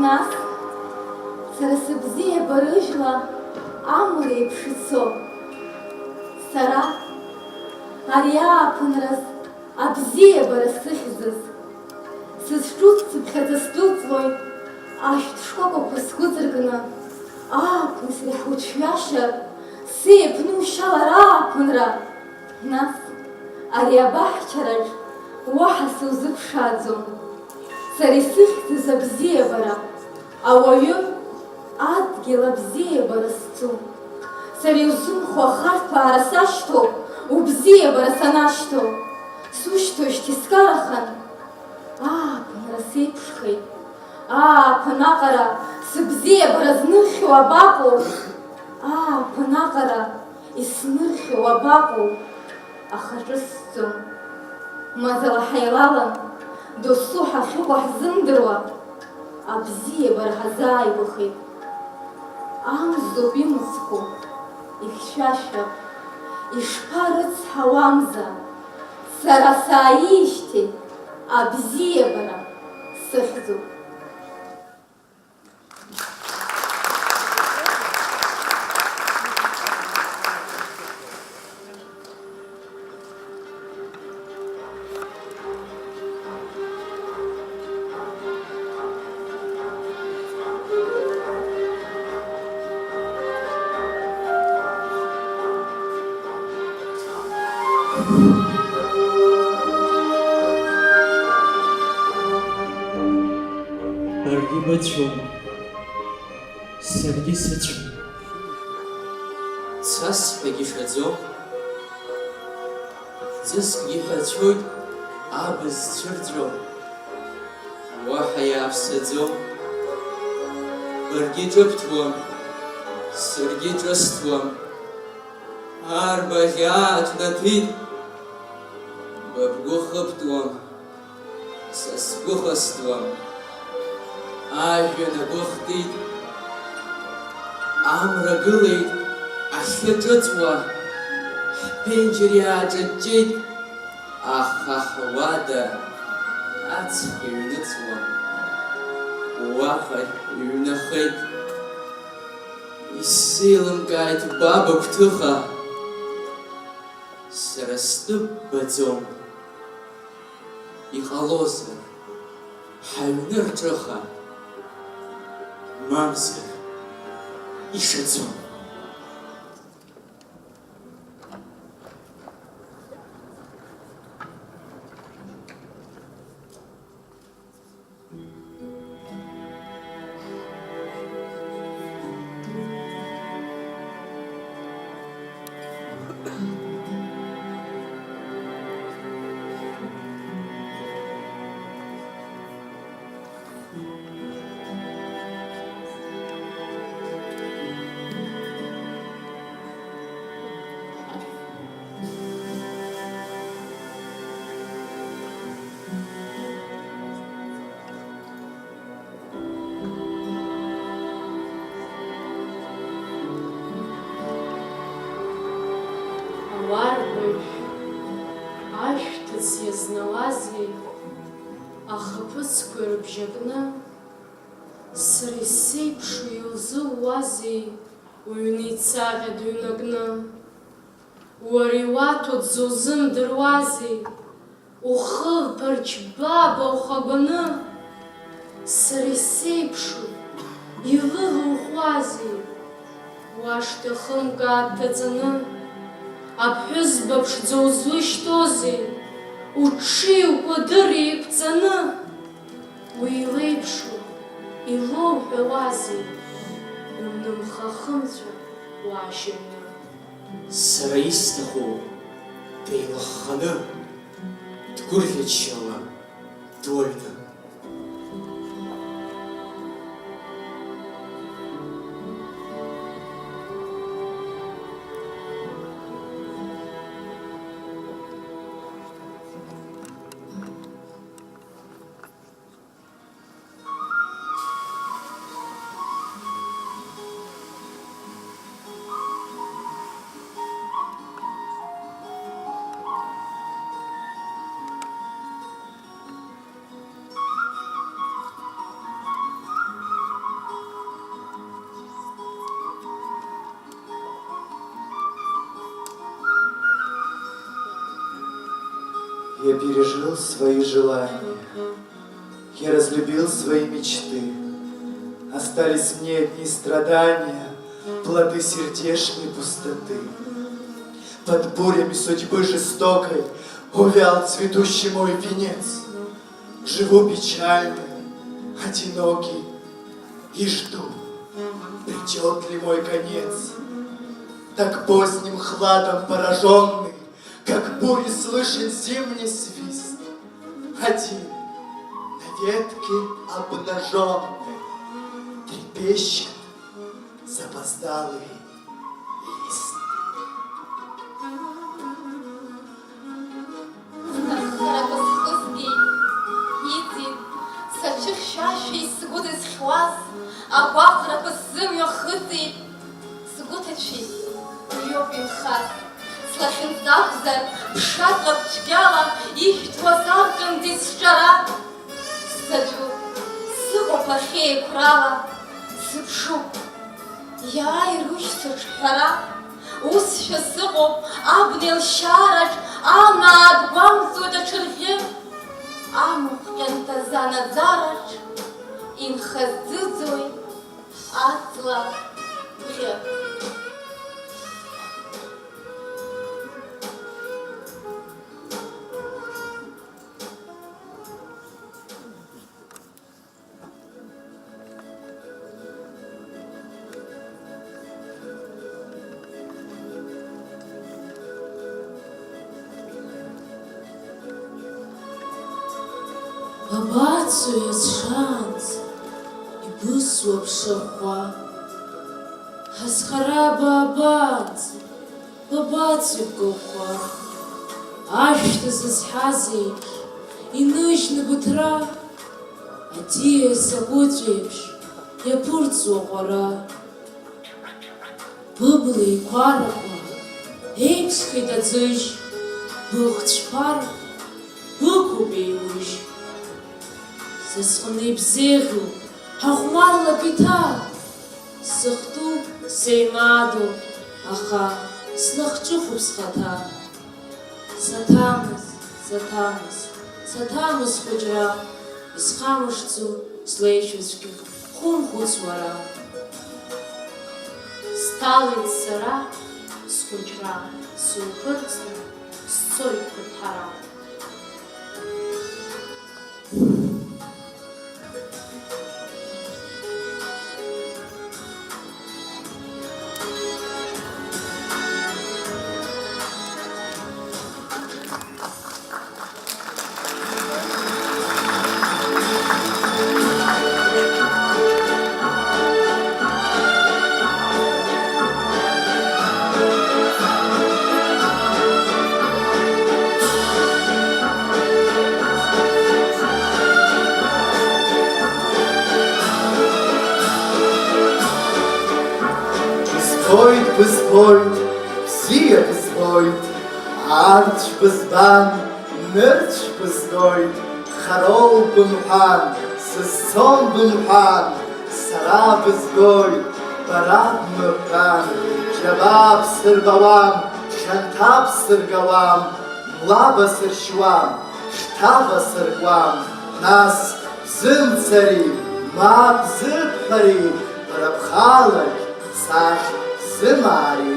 нас сара сыбзиабара рыжәла амра еиԥш ицо, сара ари ааԥынраз абзиабара сыхьӡыз, сызҿуц-сыԥхьаӡа сдәылҵлоит ашәҭ шкәакәақәа сгәыҵырганы, ааԥын среиҳа уҿҩашьа сеиԥнушьалар ааԥынра, нас ари абаҳчараҿ уаҳа сузыԥшааӡом, сара исыхьӡыз абзиабара, ауаҩы адгьыл абзиабара зцу, сара иузымхо ахарҭәаара сашьҭоу, убзиабара санашьҭоу, сушьҭоушьҭ искарахан, ааԥынра сеиԥшхеит, ааԥын аҟара сыбзиабара знырхьуа абаҟоу, ааԥын аҟара иснырхьуа абаҟоу, аха ҿысҭӡом, маӡала ҳаилалан, досу ҳахьыҟоу ҳзымдыруа, абзиабара ҳазааигәахеит. Амзоуп имыцхәу, ихьшәашәап, ишԥарыцҳауамза, сара сааиижьҭеи абзиабара сыхьӡуп. Баргьы быцәом, саргьы сыцәом. Цасҳәагьы ишаӡом, ӡыскгьы ҳәацәоит абз цәырҵәо, уаҳа иааԥсаӡом. Баргьы ҿыбҭуам, саргьы ҿысҭуам, арбаӷь ааҭнаҭәит, ба бгәы хыбтуам, са сгәы хыстуам. Ажәҩан агәы хтит, амра гылеит ахьы ҿыҵуа, ҳԥенџьыр иааҿыҷҷеит, аха ҳуада аҵх иҩныҵуам, уаҟа иҩнахеит. Исзеилымкааит ба быгәҭыха, сара стәы ббаӡом. Иҟалозар ҳаҩны рҿыха, мамзар ишаӡом. Уарбажә ашәҭыц иазнауазеи, ахаԥыцқәа ирыбжьакны, сара исеиԥшу иузууазеи, уҩны ицаҟьа дыҩнакны. Уара иуаҭәо дзузымдыруазеи, ухы ԥарчбаба ухагәаны, сара исеиԥшу илылухуазеи, уашҭа хымкаа дҭаҵаны. Аԥҳәызба ԥшӡа узлышьҭозеи, уҽи укәадыр еиқәҵаны. Уи илеиԥшу илоуҳәауазеи, унымхахымцәа уаашьаны. Сара исҭаху деилахханы, дгәырӷьаччала дуаҩны. Я пережил свои желания, я разлюбил свои мечты. Остались мне одни страдания, плоды сердечной пустоты. Под бурями судьбы жестокой увял цветущий мой венец. Живу печальный, одинокий и жду, придет ли мой конец. Так поздним хладом пораженный, как бури слышен зимний свист. Один на ветке обнаженный трепещет запоздалый лист. Сахара посхозбей, един, сачыршаший сгуды схуаз, а бахра посым йохыты, сгутачи, уйопин хас, слашин завзар, пшатла пчгяла, ихтва заркан дисчара, саджу, сыго плохие крала, сыпшу, я и ручься шхара, усщо сыго, абнел шарач, а над бамсу это черве, а мухкента занад зарач, ин хаздзузой, атла бред. Бабацу есть шанс, и бысу обшахва. Хасхара бабацу ковха. Аш ты засхазишь, и ночь на бутра. А ти сагутвишь, я пурцу гора. Быблы и квараква, эймсхай дадзыш, бухтш пар, букубеюш. Сысхны бзегу, ахмарла пита, сыхту сеймаду, аха, слахчуху схата. Сатамыс худжра, исхамушцу, слейчуцки, хун хуцвара. Сталит сара, схуджра, супырцна, сцой путара. Bezboit, sehr bezboit, arch bezban, nerch bezgoit, charol bumhan, sesson bumhan, sara bezgoit, barab murkan, jabab sirbawam, shantab sirgawam, mlaba sirshwam, shtaba sirgwam, nas zim tsari, mab zibhari, barabkhalak, sach Zimari.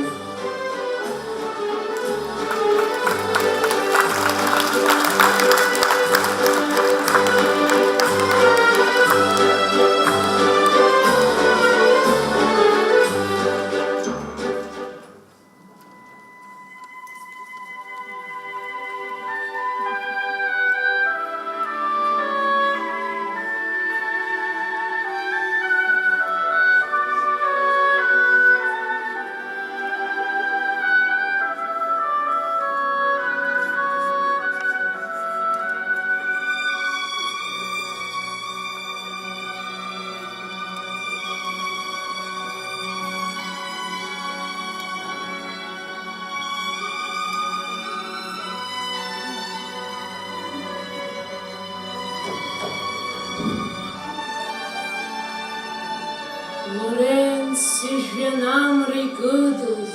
Сиженам рейгыдыз,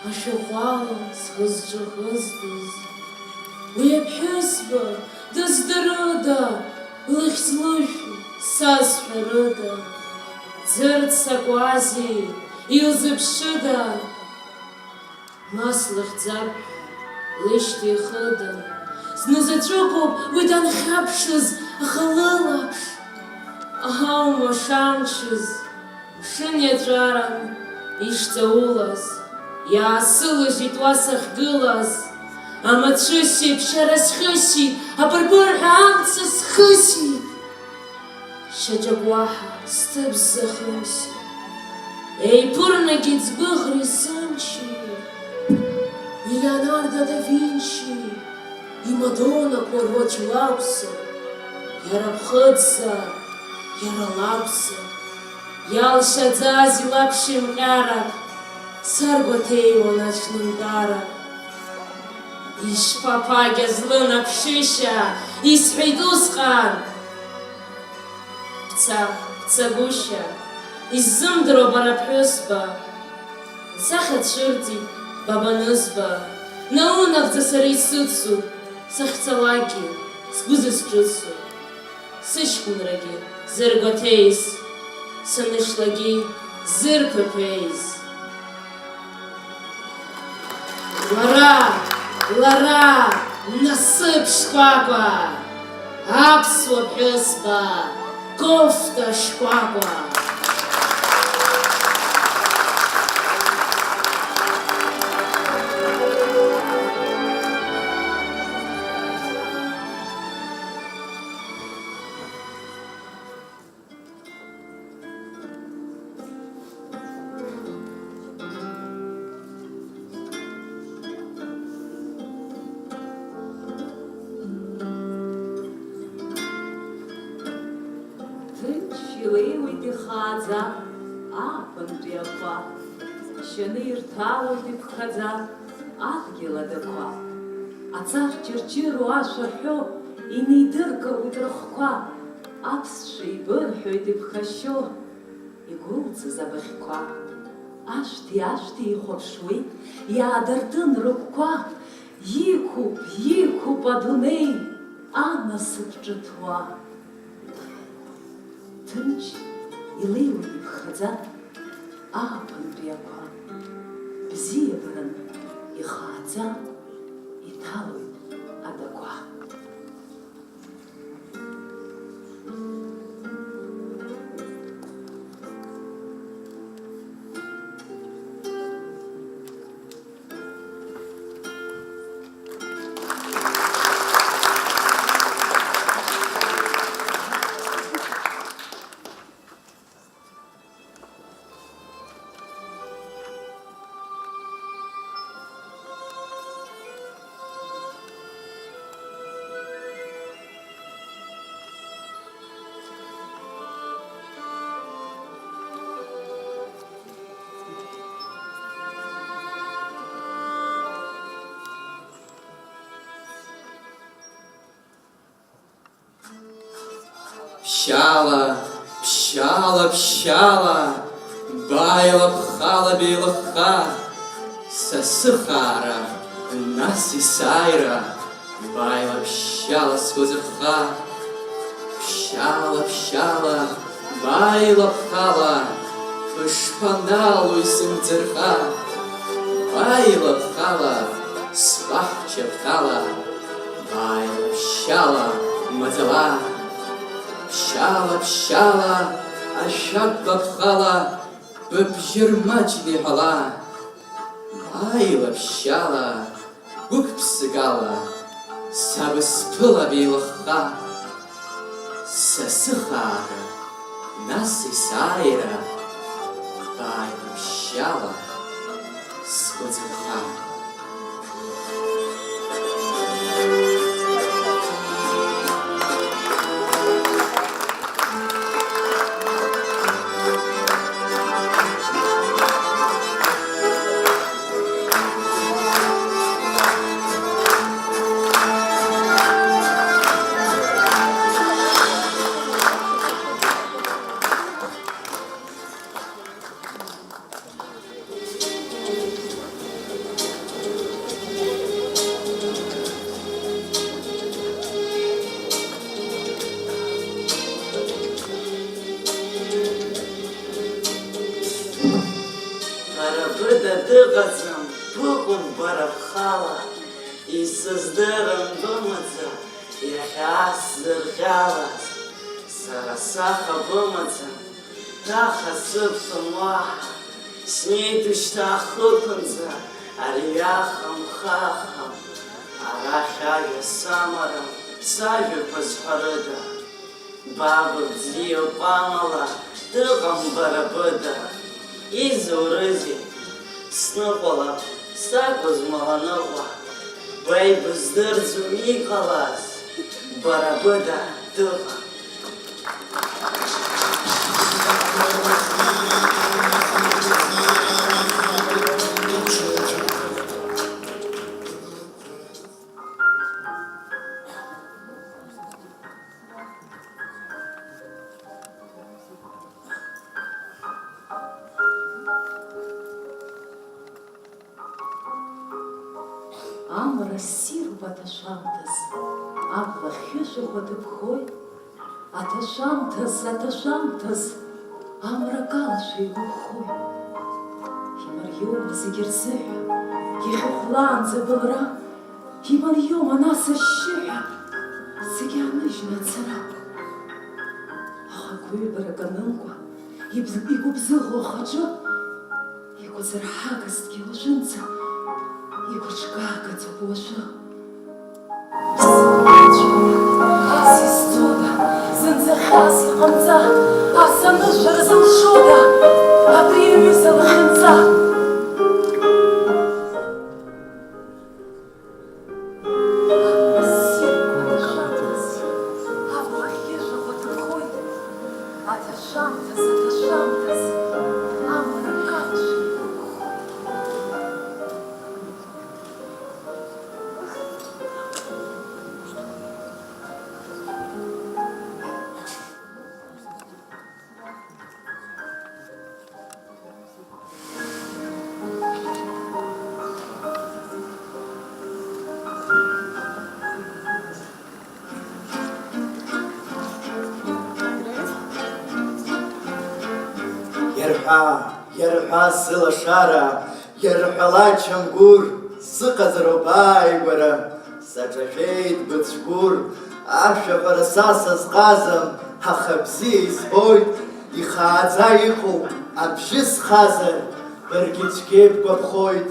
ашыхвалым схызжыхыздыз. уи аԥҳәызба дыздырыда, лыхьӡ лышәи сазҳәарыда, дзырццакуазеи, илзыԥшыда, ма слыхьӡап лышьҭихыда, зназаҵәыкоуп уи данхьаԥшыз, аха лылаԥш аума шамчыз, ԥшын иаҵәаран ишҵаулаз, иаасылажьит уа сахьгылаз, амацәыс еиԥш ара схысит, апырпырҳәа амца схысит, шьаҿак уаҳа сҭыԥ сзахымсит, еиԥырнагеит сгәыӷреи сымчи, Леонардо да Винчи, имадоннақәа руаӡә лакәзар, иара ԥхыӡзар, иара лакәзар, иалшаӡаз илаԥшимҟьарак, саргәаҭеиуан аҽнынтәарак. Ишԥаԥагьаз лынаԥшышьа, исҳәеит усҟан. Бцагәышьа, исзымдыруа бара ԥҳәызба, сахьа цәырҵит бабанызба, наунагӡа сара исыцу, сахьцалакгьы сгәы зысҿыцу, сыҷкәынрагьы зыргәаҭеиз, санышлагьы зырԥыԥеиз. Лара, насыԥ шкәакәа, аԥсуа ԥҳәызба, кофта шкәакәа. Илеиуеит ихааӡа, ааԥынтәи ақәа, шьаны ирҭалоит иԥхаӡа, адгьыл адақәа. Ацар ҷырҷыруа ашәа ҳәо, инеидыркылоит рыхқәа, аԥсшәа ибырҳәоит иԥхашьо, игәылҵыз абыӷьқәа. Ашәҭи ихәаԥшуеит, иаадыртын рыгәқәа, иқәуп адунеи, анасыԥ ҿыҭуа. Ҭынч илеиуеит иԥхаӡа, ааԥынтәи ақәа, бзиабаран ихааӡа, иҭалоит адақәа. Ԥшьаала, бааила-ԥхала беилыхха, са сыхаара, нас есааира, бааила-ԥшьаала сгәазырхха. Ԥшьаала, бааила-ԥхала, бышԥаналои сымӡырха, бааила-ԥхала, сбаҳчаԥҭала, бааила-ԥшьаала, маӡала. Ԥшьаала, ашәак баԥхала, быбжьы рмаҷны иҳәала. Бааила-ԥшьаала, гәык-ԥсыкала, сабысԥыла беилыхха. Са сыхаара, нас есааира, бааила-ԥшьаала сгәазырха. быда дыҟаӡам, быҟоуп бара бхала, исыздырам бымаӡа, иахьа сзырҟьалаз. Сара саха бымаӡам, раха сыбҭом уаҳа, снеит шьҭа ахықәанӡа, ари ахам-хахам. Арахь ажәа самарам, сажәақәа зҳәарыда. Баба бзиоуп амала, дыҟам бара быда. Изурызеи, сныҟәалап, сакәыз маланыҟәа. Ба ибыздырӡом иҟалаз, бара быда дыҟам. Амра ссируп аҭашәамҭаз, абла хьышәахәа дыԥхоит. Аҭашәамҭаз, амра калашәа игәыххоит. Имариоума зегьы рзыҳәа, ихьыхәлаанӡа былра, имариоума нас ашьшьыҳәа, зегьы ааныжьны ацара. Аха гәыҩбарак анымкәа, игәыбзыӷуа ахаҿы, игәазырҳагазҭгьы лжәынӡа, игәыҿкаагаӡоуп уажәы. Ас изцода, зынӡа хьаас иҟамҵа, ас анышәара зылшода, абри аҩыза лахьынҵа. Амра ссируп аҭашәамҭаз, абла хьышәахәа дыԥхоит. Аҭашәамҭаз, амра калашәа игәыххоит. Иарҳәа сылашара, иарҳәала Чамгәыр, сыҟазароуп ааигәара. Саҿашәеит быцәгәыр, ашәаҳәара са сазҟазам, аха бзиа избоит, ихааӡа иҟоуп абжьы схазар, баргьы цәгьа бгәаԥхоит.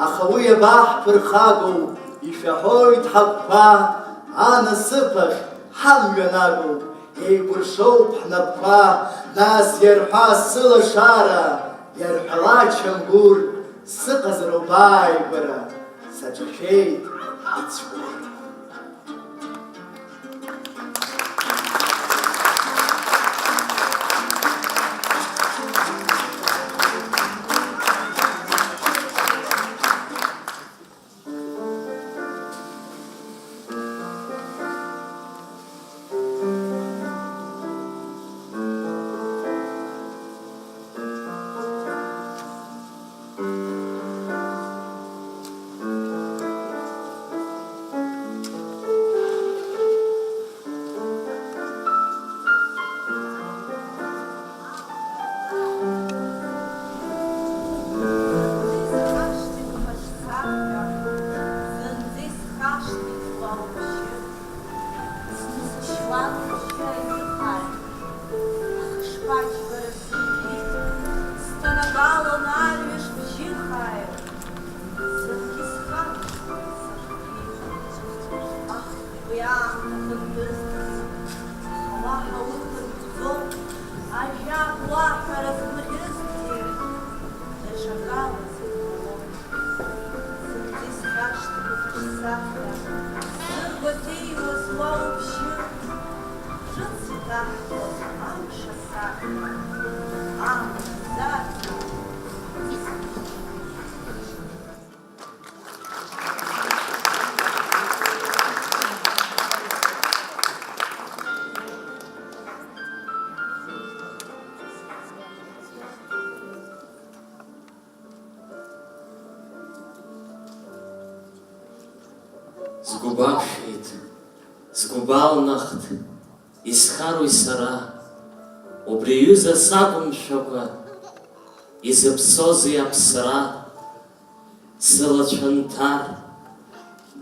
Аха уи абаҳԥырхагоу, ишәаҳәоит ҳагәқәа, анасыԥахь ҳамҩан агоуп, еикәыршоуп ҳнапқәа. Нас иарҳәа сылашара, иарҳәала Чамгәыр, сыҟазароуп ааигәара. Саҿашәеит быцәгәыр. Сгәыбамшәеит, сгәыбалнахт, исхарои сара, убри аҩыза сакәымшәакәа, изыԥсози аԥсра, сылацәанҭар,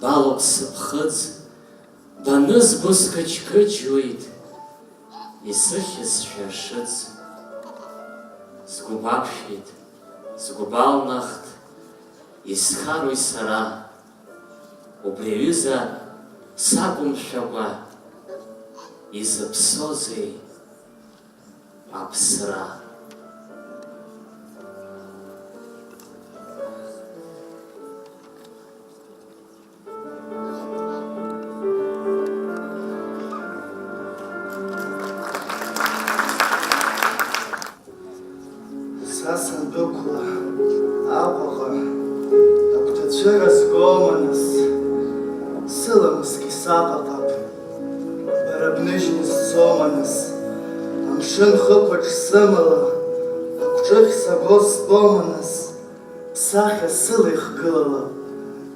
балоуп сыԥхыӡ, банызбо сқыџьқыџьуеит, исыхьызшәа ашыӡ. Сгәы бақәшәеит, сгәы балнахт, исхарои сара, убри аҩыза сакәымшәакәа, изыԥсози аԥсра. Са сандуқәла Аҟәаҟа агәҭацәыра згоманыс, сыламысгьы саҟаҟап, бара бныжьны сцоманыс, амшын хықәаҿ сымала, агәҿыхь саго стәоманыс, бсахьа сылихгылала,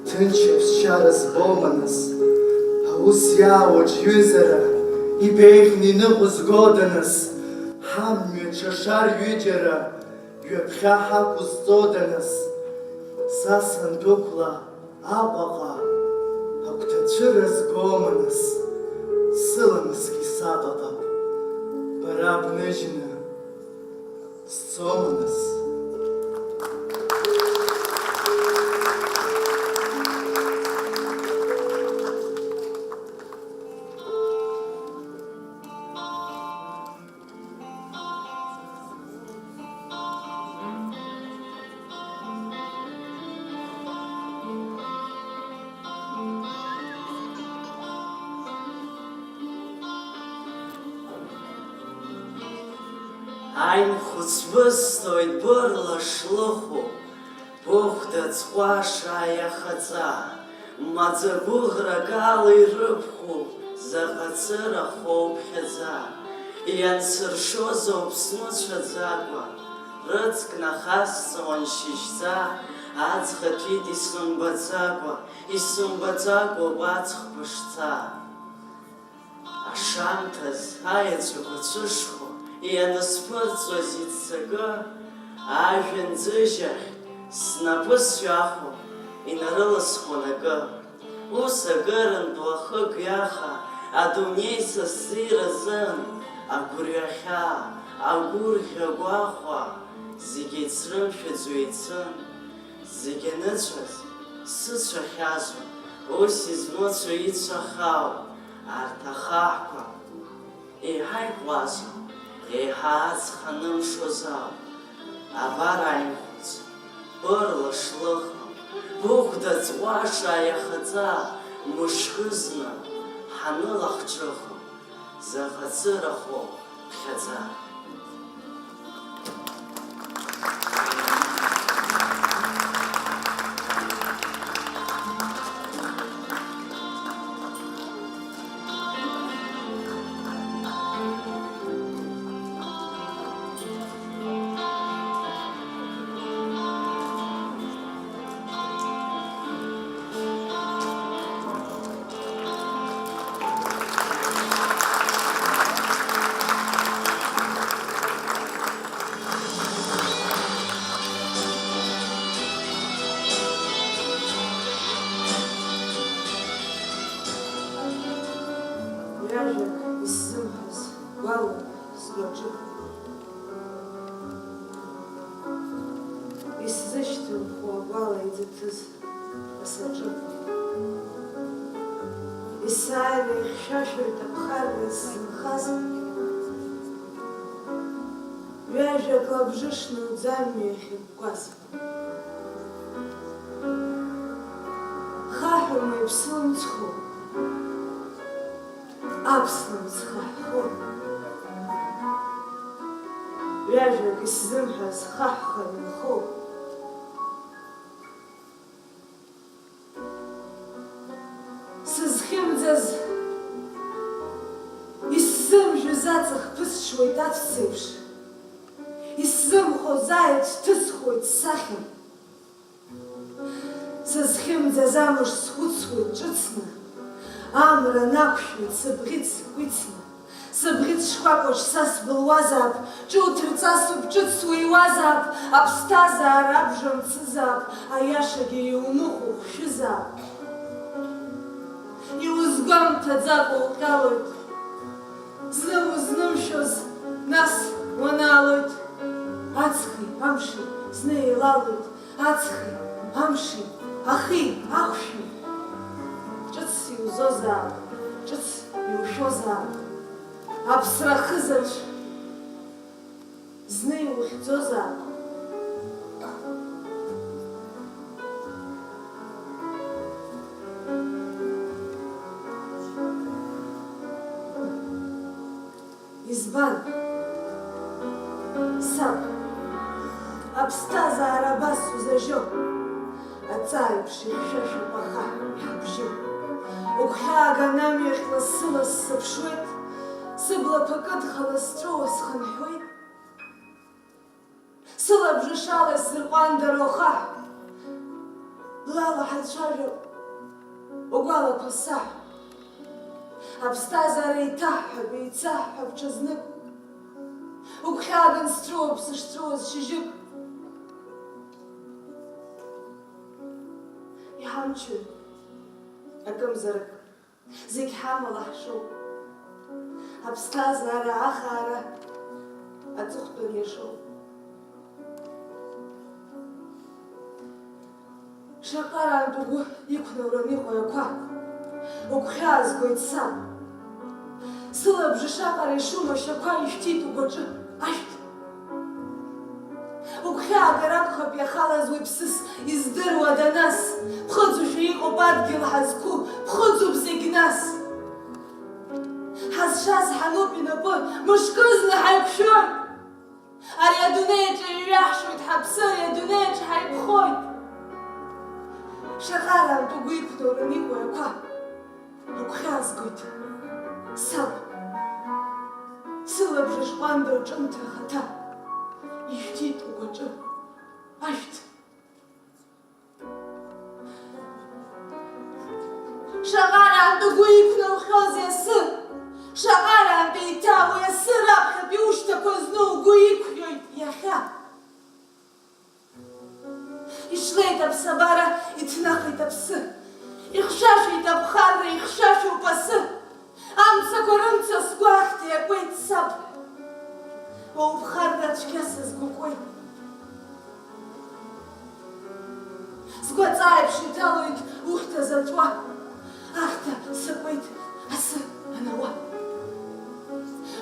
ҭынч аԥсшьара збоманыс, аус иаауа ҿҩызара, ибеиӷьны иныҟәо згоданыс, ҳамҩа ҽашар ҩыџьара, ҩаԥхьа ҳақәызҵоданыс, са сандуқәла Аҟәаҟа агәҭацәыра згоманыс, сыламысгьы саҟаҟап, бара бныжьны сцоманыс. Аимхәыцбысҭоит бырла шлыху, быхәда ҵҟәаша иахаҵа, маӡа гәыӷрак ала ирыбху, заҟа цыра хоуп ԥхьаӡа. Иансыршоз ауп смыцәаӡакәа, рыҵк нахасҵауан шьыжьӡа, аӡӷатәит исымбаӡакәоуп аҵх бышца. Ашамҭаз аеҵәақәа цәышхо, ианысԥырҵуаз иццакы, ажәҩан ӡыжьахь снапы сҩахо, инарылысхон акы. Ус акырынтә уахык ҩаха, адунеи са сзиразын, агәырҩахьа, агәырӷьа гәахәа, зегьы еицрымшәаӡо еицын. Зегьы аныцәаз сыцәахьазу, ус измыцәо ицәахау, арҭ ахаҳәқәа еиҳа иӷәӷәазу, еиҳа аҵх анымшоз ауп. Абар аимхәыц, бырла шлыха, быхәда ҵҟәаша иахаҵа, мышкызны ҳанылахҿыхо, заҟа цырахо ԥхьаӡа. Ҩажәак исзымҳәаз гәалоуп сгәаҿы. Исзышьҭымхуа агәала иӡыҭыз асаҿы. Есааира ихьшәашәоит аԥхарра сзынхаз. Ҩажәак лабжышны уӡамҩа иахьыкәкәаз. Хаҳәума иԥслымцхо, аԥслымӡ хаҳәхо. Ҩажәак исзымҳәаз хаҳәха инхо. Сызхьымӡаз, исзымжәыз аҵых ԥысҽуеит аҵәцеиԥш. Исзымхоз аеҵә ҭысхуеит сахьа. Сызхьымӡаз амыш схәыцуеит ҿыцны, амра нақәшәоит сыбӷьыц кәицны. Сыбӷьыц шкәакәаҿ са сбылуазаап, ҿуҭырҵасуп, ҿыц суиуазаап, аԥсҭазаара абжа мцызаап, аиашагьы иумыхәо хәшәызаап. Иузгәамҭаӡакәа уҟьалоит, зны узнымшәоз, нас уанаалоит. Аҵхи, амши, зны еилалоит, аҵхи, амши, ахи, ахәшәи. Ҿыц иузозаап, ҿыц иушәозаап. Аԥсра хызаҿ, зны иухьӡозаап. Избан, саб, аԥсҭазаара абас узажьо, аҵааиԥш ихьшәашәоуп ахаҳә иҳабжьо. Угәхьааган амҩахь лассы-ласс сыԥшуеит, сыблақәа кыдхала сҵәыуо схынҳәуеит. Сылабжышала исырҟәандароу ахаҳә, блала ҳацәажәап, угәалақәа саҳә. Аԥсҭазаара еиҭаҳҳәап, еицаҳҳәап ҽазнык. Угәхьааган сҵәыуоуп сышҵәыуаз шьыжьык. Иҳамчуеит акымзарак, зегь ҳамала ҳшоуп. Аԥсҭазаара ахаара аҵыхәтәан иашоуп. Шаҟараантә угәы иқәнауран иҟоу ақәа, угәхьаазгоит саб. Сылабжыш аҟара ишума шьақәа ишәҭит угәаҿы ашәҭ. Угәхьаагар акәхап иахалаз уи ԥсыс издыруада нас. Ԥхыӡушәа иҟоуп адгьыл ҳазқәу, ԥхыӡуп зегь нас. Ҳазшаз ҳануп инапы, мышкызны ҳаиқәшәоит. Ари адунеиаҿы иҩаҳшоит ҳаԥсы, ари адунеиаҿы ҳаиқәхоит. Шаҟараантә угәы иқәнауран иҟоу ақәа, угәхьаазгоит саб. Сылабжыш ҟәанда уҿымҭра хаҭа, ишәҭит угәаҿы ашәҭ. Шаҟараантә угәы иқәнаухьоз иасы, шаҟараантә еиҭа уи асы раԥхьатә иушьҭақәа зны угәы иқәҩоит иахьа. Ишлеит аԥсабара, иҭнахит аԥсы, ихьшәашәеит аԥхарра, ихьшәашәоуп асы. Амцақәа рымца сгәы ахьҭа иакуеит саб. Уаԥхарра цәгьа сазгәыкуеит. Сгәы аҵааиԥш иҭалоит ухьҭа заҵәуа, ахьҭа сакуеит асы анауа.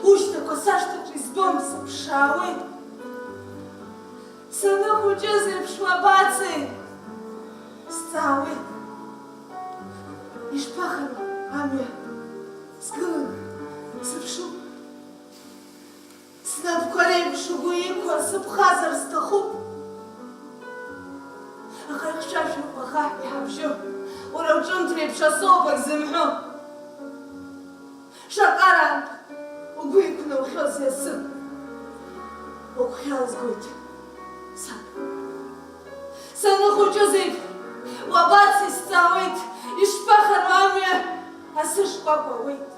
Ушьҭақәа сашҭаҿы избом, сыԥшаауеит. Саныхәыҷыз еиԥш уабацеи, сҵаауеит. Ишԥахароу амҩа сгыланы сыԥшуп. Снапқәа реиԥш угәы иқәыр сыԥхазар сҭахуп. Аха ихьшәашәоуп ахаҳә иҳабжьо, уара уҿымҭра еиԥш асоуп ак зымҳәо. Шаҟараантә угәы иқәнаухьоз иасы, угәхьаазгоит саб. Саныхәыҷыз еиԥш уабацеи сҵаауеит, ишԥахароу амҩа асы шкәакәа ауеит.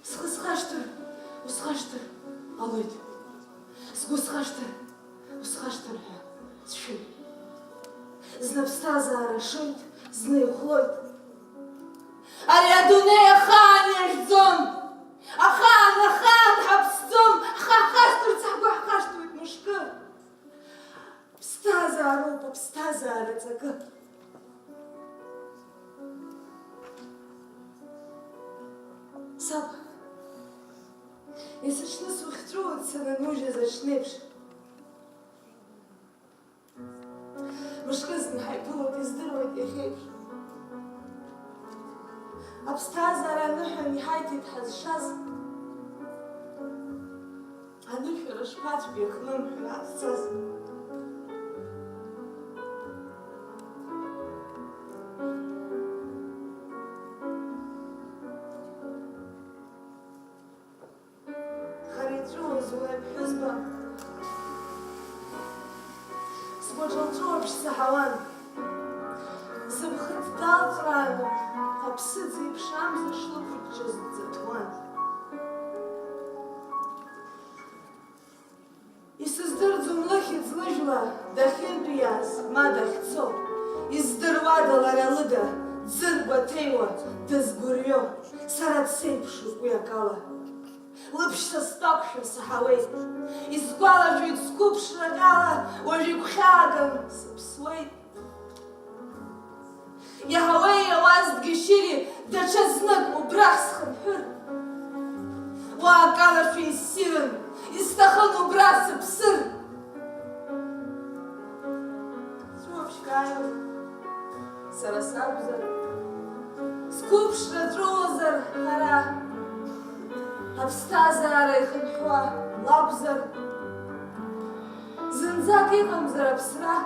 Схы схашҭыр, усхашҭыр ҟалоит. Сгәы схашҭыр, усхашҭыр ҳәа сшәоит. Зны аԥсҭазаара шоит, зны ихәлоит. Ари адунеи ахаан иажәӡом, ахаан, ахаан ҳаԥсӡом, ҳхашҭырц ҳгәы ҳхашҭуеит мышкы. Ԥсҭазаароуп аԥсҭазаара ҵакы. Саб, есыҽны сухьҵәыуоит сананужьыз аҽнеиԥш. Мышкы зны ҳаиԥылоит, издыруеит иахьеиԥш. Аԥсҭазаара аныҳәан иҳаиҭеит ҳазшаз. Анышәара шԥацәгьа хнымҳәра ҳазцаз. Ԥҳәызба, сгәаҿ лҵәуаԥш саҳауан, сыԥхыӡ Салҵрааны, аԥсыӡ еиԥш амза шлықәыҷҷаз дӡаҭуан. Исыздырӡом лыхьӡ лыжәла дахьынтәиааз, ма дахьцо, издыруада лара лыда, дзыргәаҭеиуа, дызгәырҩо, сара дсеиԥшуп уи акала. Лыԥшьа стәақәшәа саҳауеит, исгәалашәоит сқәыԥшрак ала, уажә игәхьааган сыԥсуеит. Иаҳауеи иауаз дгьежьыри, даҽа знык убрахь схынҳәыр. Уаакалашәа иссирын, исҭахын убра сыԥсыр. Сруаԥшькааиуеит, сара сакәзар, сқәыԥшра ҵәуозар ҳара, аԥсҭазаара ихынҳәуа лакәзар, зынӡак иҟамзар аԥсра.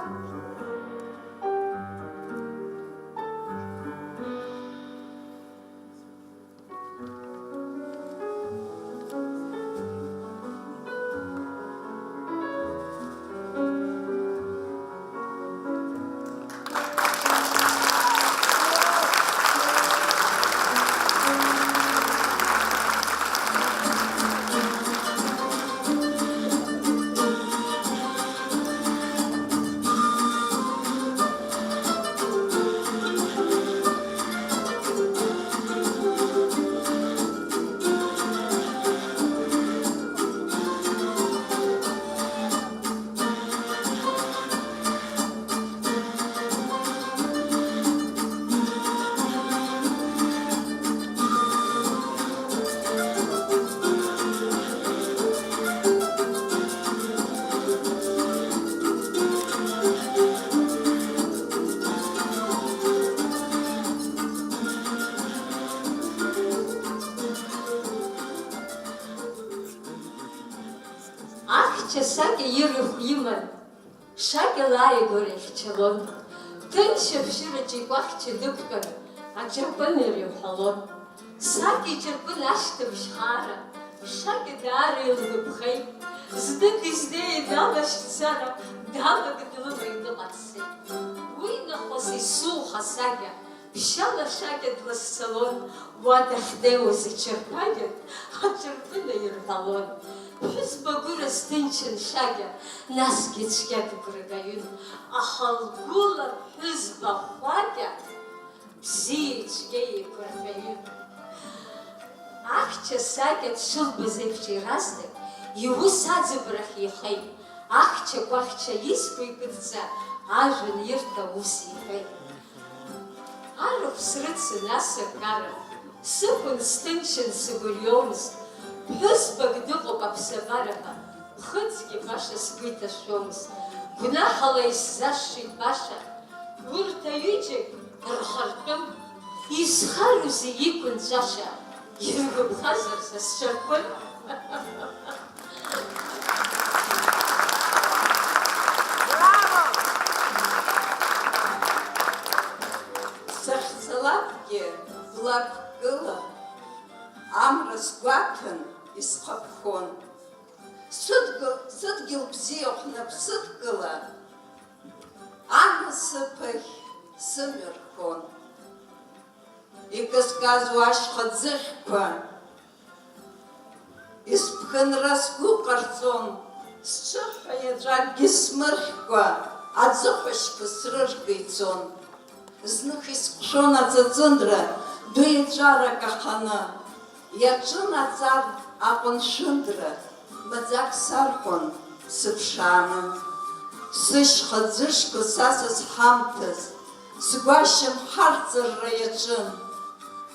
Сакьа ирахә иман, шакьа лааигәара ихьчалон, ҭынч ашәшьыраҿы икәахьча дықәтәан, аҷырпын ирыҩҳәалон. Сакьа иҷырпын ашьҭыбжь хаара, шакьа даара илгәаԥхеит, знык изнеин алашьцара, далаган лымаҩ ныҟацеит. Уи нахыс исуха сакьа, ԥшьала шакьа дласцалон, уа дахьнеиуаз иҷырԥагьан, аҷырпын аирҳәалон. Ԥҳәызба гәыраз ҭынчын шакьа, насгьы цәгьа дыгәрагаҩын, аха лгәыла ԥҳәызба хәакьа, бзиа цәгьа еиқәырҳәаҩын. Ахьча сакьа дшылбаз еиԥш иразник, иус аӡыбрахь ихеит, ахьча кәахьча изқәа икыдҵа, ажәҩан ирҭа ус иҳәеит. Арахә срыцын асакара, сықәын сҭынчын сгәырҩомызт, ԥҳәызбак дыҟоуп аԥсабараҟа, ԥхыӡгьы баша сгәы иҭашәомызт. Гәнаҳала исзашшит баша, урҭ аҩыџьагь рхартәым, изхароузеи иқәынҵәаша, иргәаԥхазар са сҿарпын. Сахьцалакгьы блакәкыла, амра сгәаҭан исхаԥхон. Сыдгьыл бзиа ҳнаԥсыдкыла, анасыԥахь сымҩархон. Иказказуа ашьха ӡыхьқәа, исԥхынра сгәы ҟарҵон, сҽыҳәа иаҵәакгьы смырхькәа, аӡыхәашьқәа срырга ицон. Зных исҟәшәон аҵаҵындра, ду еҵәарак аханы, иаҿын аҵар аҟәыншәындра, маӡак сарҳәон сыԥшааны. Сышьха ӡышқәа са сызҳамҭаз, сгәашьам ҳарҵарра иаҿын.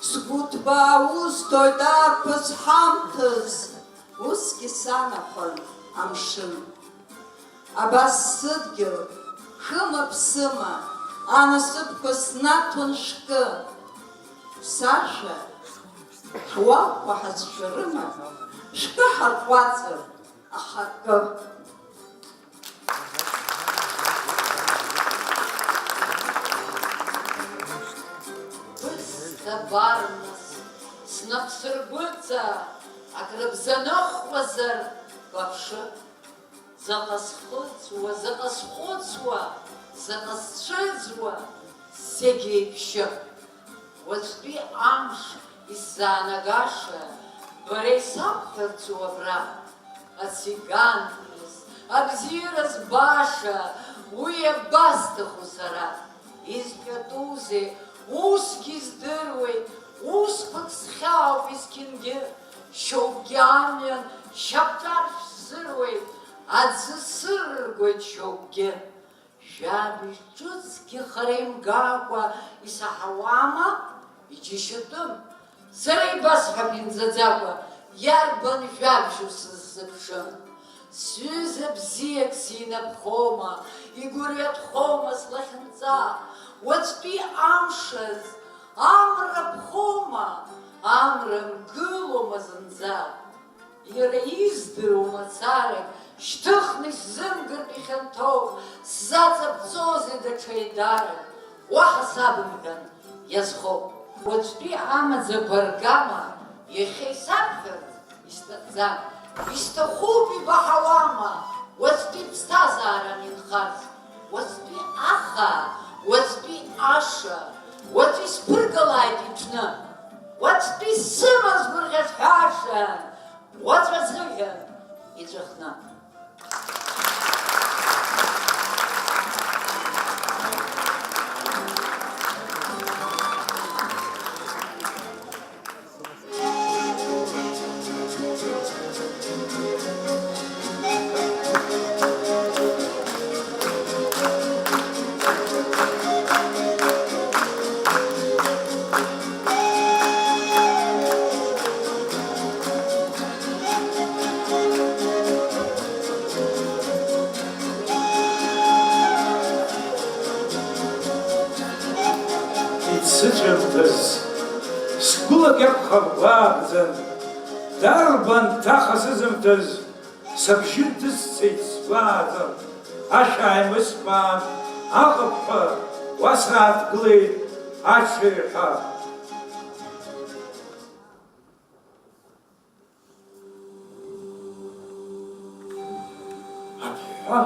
Сгәы ҭбаа усҭоит арԥыс ҳамҭаз, усгьы санахәан амшын. Абас сыдгьыл, хыма-ԥсыма, анасыԥқәа снаҭон шәкы. Сашәа, ҳуакәқәа ҳазшәарыма, шәкы ҳарҟәаҵыр ахакы. Бысҭабарныс, снапсыргәыҵа, акрыбзаныхуазар, баԥшы, заҟа схыҵуа, заҟа схәыцуа, заҟа сцәыӡуа, зегь еиԥшы. уаҵәтәи амш исзаанагаша, бара исабҳәарцу абра, ациганраз, абзиараз баша, уи абасҭаху сара, изҳәатәузеи, усгьы издыруеит, усқәак схьаауп есқьынгьы, шьоукгьы амҩан шьапҵаршә зыруеит, аӡы сырргоит шьоукгьы. Жәабжь ҿыцгьы хара имгакәа исаҳауама, иџьашьатәым. Сара ибасҳәап имӡаӡакәа, иарбан жәабжьу сыззыԥшым. Сҩыза бзиак синапхома, игәырҩатәхома слахьынҵа, уаҵәтәи амшаз, амра ԥхома, амра мгылома зынӡа. Иара издыруа мацарак, шьҭыхны исзымгартә ихьанҭоуп, сзаҵаԥҵозеи даҽа еидарак, уаҳа сабымган, иазхоуп. Уаҵәтәи амаӡақәа аргама, иахьа исабҳәарц исҭахӡам, исҭахуп ибаҳауама, уаҵәтәи ԥсҭазааран инхарц, уаҵәтәи аха, уаҵәтәи аша, уаҵәтәи сԥыргалааит иҽны, уаҵәтәи сымаз гәырӷьаҿҳәаша, уаҵәа ӡыхьан иҵәахны. Сыцәамҭаз, сгәылак иакәхап гәаабӡан, дарбан ҭаха сызымҭаз, сабжьы дысцеит сгәааӡан, ашә ааимысԥаан, аҟыԥҳәа уа сааҭгылеит аҽыҩҳәа. Аԥҳәа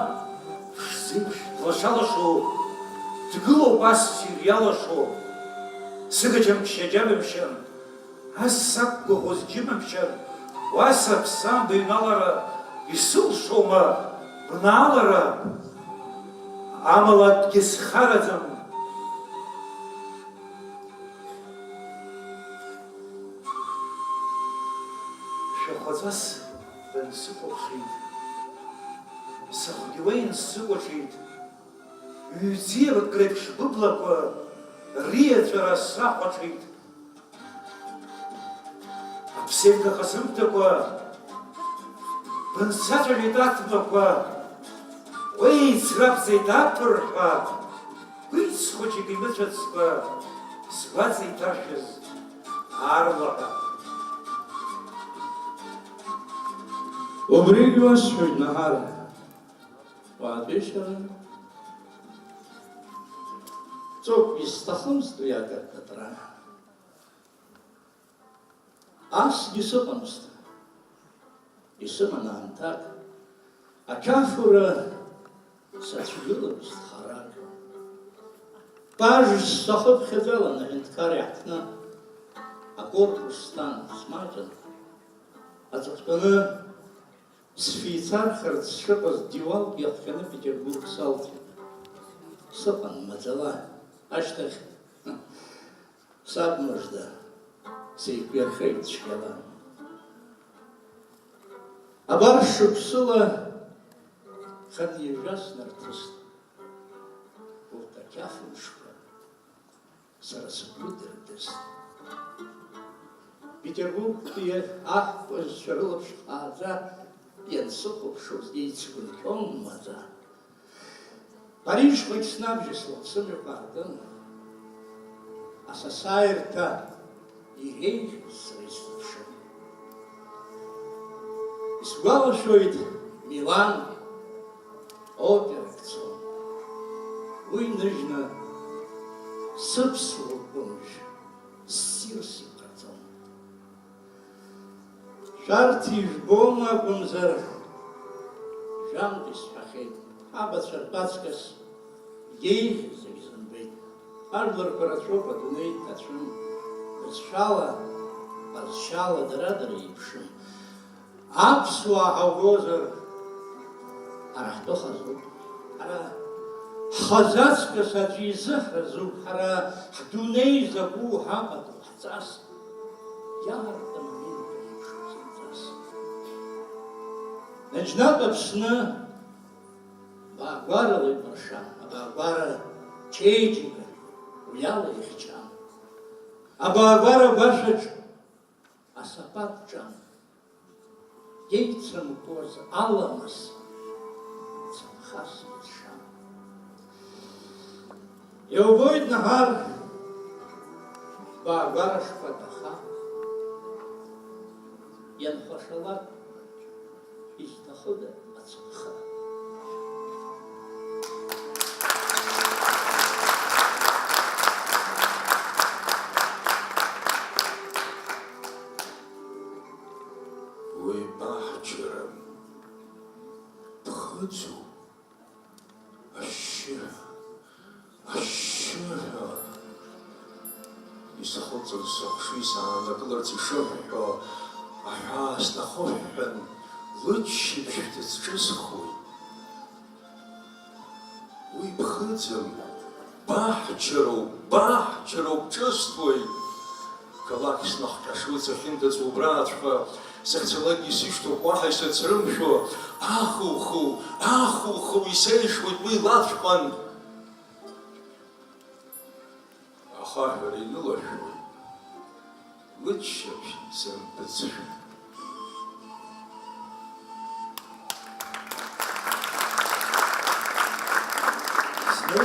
шзеиԥш длаша-лашо, дгылоуп ассир иалашо, сыгачамшьа џьабымшьан, ас сақәгәыӷуаз џьымымшьан, уа саԥсам быҩналара, исылшома бнаалара, амала акгьы схараӡам. Шәахәаҵас бансыхәаԥшит, сыхәгьы уеин сыкәаҽит, ҩ-ӡиарак реиԥш быблақәа риаҵәара сахәаҽит. Аԥсеивгаха сымҭакәа бынсаҵәахит аҭмақәа, уеицрабзеит аԥырҳәа, кәиц хәыҷык имыцәацкәа, сгәаҵа иҭаршәыз аарлаҳәа. Убригьы уасҳәоит, Наҳар, уаатәеишьара. Ҵоуп исҭахымызт уи акаркатра. Асгьы сыҟамызт, исыман аамҭак, ақьафура сацәгыламызт харак. Пажс сахыԥхьаӡалан аҳәынҭқар иаҳҭны, акорпус стан смаҷын, аҵыхәтәаны сфицархарц сшыҟаз дивалк иахҟьаны Петербург салҭеит. Сыҟан маӡала, ашьҭахь саб мыжда сеиқәирхеит цәгьала. Абар шықәсыла хадиажәа снарҭыст, урҭ ақьафымшқәа сара сгәы дырдыст. Петербургтәи аҳкәажәцәа рылаԥш хааӡа иансыхәаԥшуаз еицгәырӷьон маӡа. Парижҟагь снабжьыслон, сымҩақәа аартын, асасааирҭа иреиӷьыз сара исзыԥшын. Исгәалашәоит Милан операк цон, уи ныжьны сыԥсуа гәымжә ссирс иҟаҵон. Шәарҭ ижәбом акәымзар, жәантә исҳәахьеит, абацәа ртәаҵкыс иеиӷьыз зегь зымбеит. Ажәларқәа рацәоуп адунеи ҭацәын. Ҟазшьала дара иеиԥшым. Аԥсуаа ҳаугозар, ҳара ҳтәы хазуп. Ҳара ҳхазаҵкыс аӡәы изы ҳразуп. Ҳара ҳдунеи закәу ҳаҟаӡоу ҳҵас. Иаартым аминка еиԥшуп зынӡас. Наџьнатә Аԥсны баагәарала ибаршан, абаагәара чеиџьыка уи ала ихьчан. Абаагәара гәашәаҿ асапат ҿан. Еицымкуаз аламыс цымхас иҭшан. Иубоит наҳар баагәара шԥаҭаха, ианхәашалак изҭахыда ацымха. Уи баҳчара ԥхыӡу ашьшьыҳәа исхыҵыз сыхшыҩ саанагыларц ишыҳәҳәо аҳәаа снахыҳәҳәан лыччаԥшь дыцҿысхуеит. Уи ԥхыӡым баҳчароуп ҿысҭуеит. Калак снахҟьашуа сахьынҭыҵуа убраҵәҟьа сахьцалакгьы сишьҭоуп уаҳа исыцрымшәо, аху-ху исеишуеит уи лаҵәҟьан. Ахаҳәара инылашәоит, лыччаԥшь сымпыҵшәа. Зны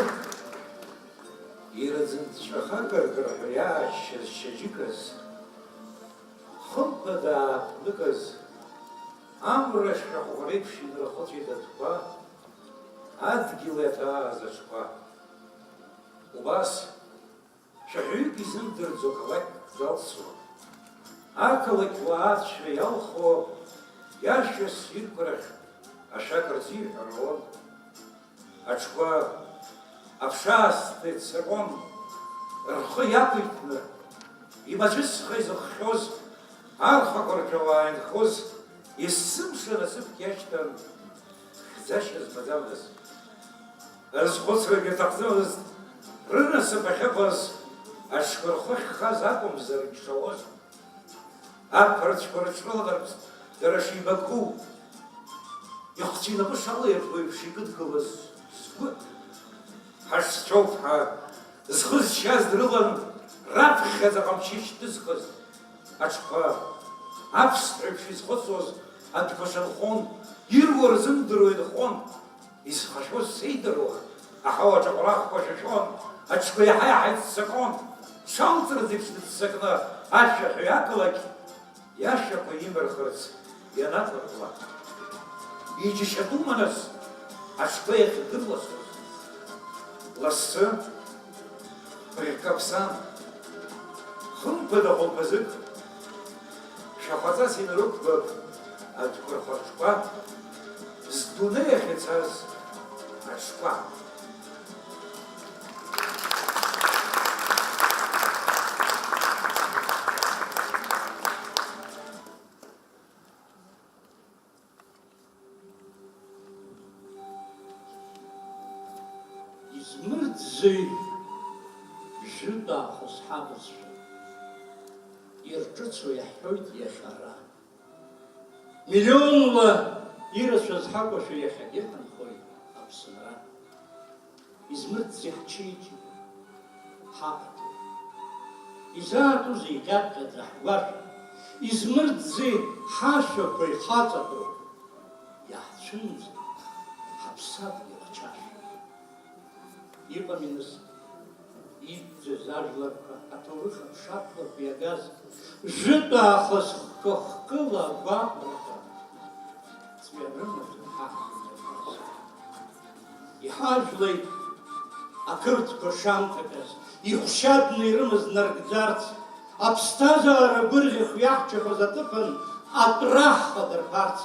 ираӡын ҵәахакыркырҳәа иаашьыз шьаџьыказ, хымԥада ааԥныказ, амра шәахәа реиԥш инрахыҵәеит атәқәа, адгьыл иаҭааз аҽқәа. Убас шәаҳәаҩык изымдырӡо қалақьк залсуа, ақалақь уаацәа иалхо, иашьас ирқәарахь ашәак рзиҳәарон. Аҽқәа аԥшаасҭа иццакуан, рхы иақәиҭны, имаҵәысха изыххьоз, архақәа рҿы уааинхоз, есымша насыԥк иашьҭан, хьӡашьа змаӡамыз. Рызхәыцрагьы аҭахӡамызт, рынасыԥ ахьыҟаз, аҽқәа рхәы ахьхаз акәымзар икшауаз. Аԥырцәқәа рыҽрыладарц, дара шибаку, ихәцәы инапы шалаиртуа еиԥш икыдгылаз сгәы. Ҳашцәоуп ҳәа зхы зшьаз дрылан, раԥхьаӡа ҟамчы ишьҭызхыз. Аҽқәа аԥсҭҳәаҩԥш изхыҵуаз адәқәа шанхон, ируа рзымдыруа инхон. Изхашәоз сеидаруа, аҳауаҿ аҟәарахқәа шашәон, аҽқәа иаҳа-иаҳа иццакон. Шалҵрыз еиԥш дыццакны, ашәаҳәаҩ ақалақь иашьақәа имырхырц ианақәыртуа. Иџьашьа думаныз, аҽқәа иахьдырласыз. Лассы, ркаԥсан, хымԥада хәылԥазык, шаҟаҵас инарықәбап адәқәа рхәаҽқәа, здунеи ахь ицаз аҽқәа. Измырӡӡеи жыдаахыс ҳабызшәа, ирҿыцуа иаҳҳәоит иахьара. Миллионла ирацәаз ҳакәашәа иахьагьы ҳанхоит Аԥсынра. Измырӡӡеи ҳчеиџьыка, ҳаҟаҭа. Изаатәузеи ҟьаҟьаӡа ҳгәашәа, измырӡӡеи ҳашәақәа ихаҵатәу, иаҳцәымӡа ҳаԥсадгьыл ачашәа. Иҟами нас ибӡаз ажәларқәа, аҭоурых аԥшатлақәа иагаз, жыдаахыс хкы-хкыла агәаҟрақәа, ҵҩа рымаӡа ҳаҳзыҟаз. Иҳажәлеит ақырҭқәа шамҭаказ, иҳәшьадны ирымаз наргӡарц, аԥсҭазаара гәырӷьах иаҳчақәаз аҭыԥан атәра ҳхадырԥарц,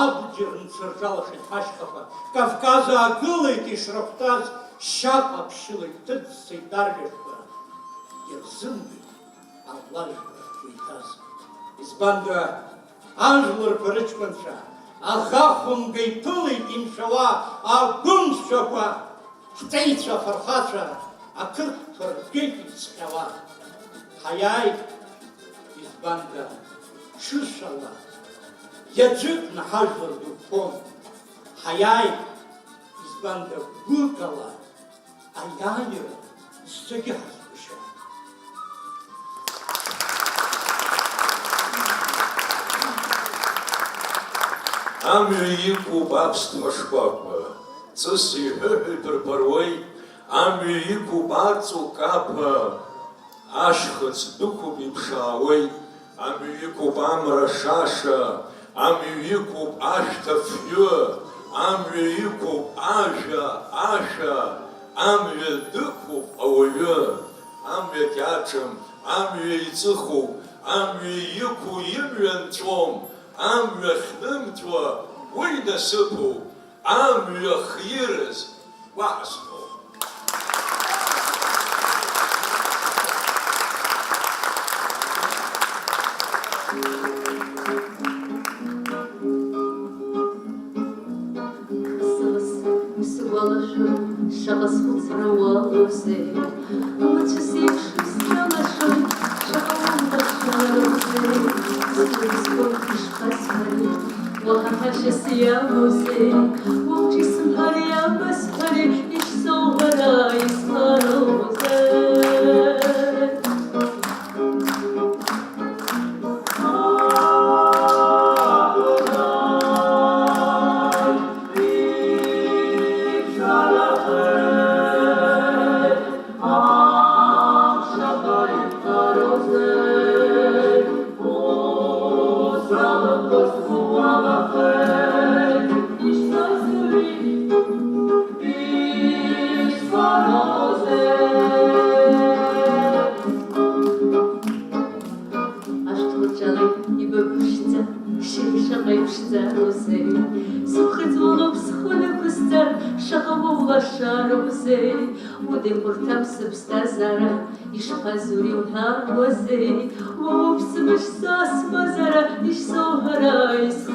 абџьар нцырҿалашеит ҳашьхақәа, Кавказ аагылеит ишрахәҭаз, шьаҟа ԥшьыла иҭыҵӡеит арҩашқәа. Ирзымгеит аллажәқәа иҭазгоит. Избанда, ажәларқәа рыҷкәынцәа, ахахәымга иԥылеит имшәауа агәымшәақәа, ҳҵеицәа афырхацәа, ақырҭқәа ргеит ицҟьауа. Ҳаиааит, избанда, ҽышала, иаӡәыкны ҳажәлар дықәԥон. Ҳаиааит, избанда, гәыкала, аиааира зегьы ҳазгәышьон. Амҩа иқәуп аԥсҭҳәа шкәакәа, ҵыс иҳәыҳәо иԥырԥыруеит, амҩа иқәуп аҵу каԥа, ашьхыц дәықәуп иԥшаауеит, амҩа иқәуп амра шаша, амҩа иқәуп ашәҭ афҩы, амҩа иқәуп ажәа, ашәа, амҩа дықәуп ауаҩы, амҩа кьаҿым, амҩа иҵыхуп, амҩа иқәу имҩа нҵәом, амҩа хнымҭуа уи насыԥуп, амҩа хирыз уаҳасҭоуп. Шаҟа схәыцра уалоузеи, амацәыс еиԥш исҿалашоит, шаҟа улбашароузеи, срыцқәоит ишԥасҳәари, уаҳа ҳашьас иамоузеи, уаҟәҿ исымҳәари абасҳәари, ишсоуҳәара исмароузеи. ودمرتم سبستزره ایش خزوری و هم وزی و مبسمش ساس مزره ایش سوهره ایس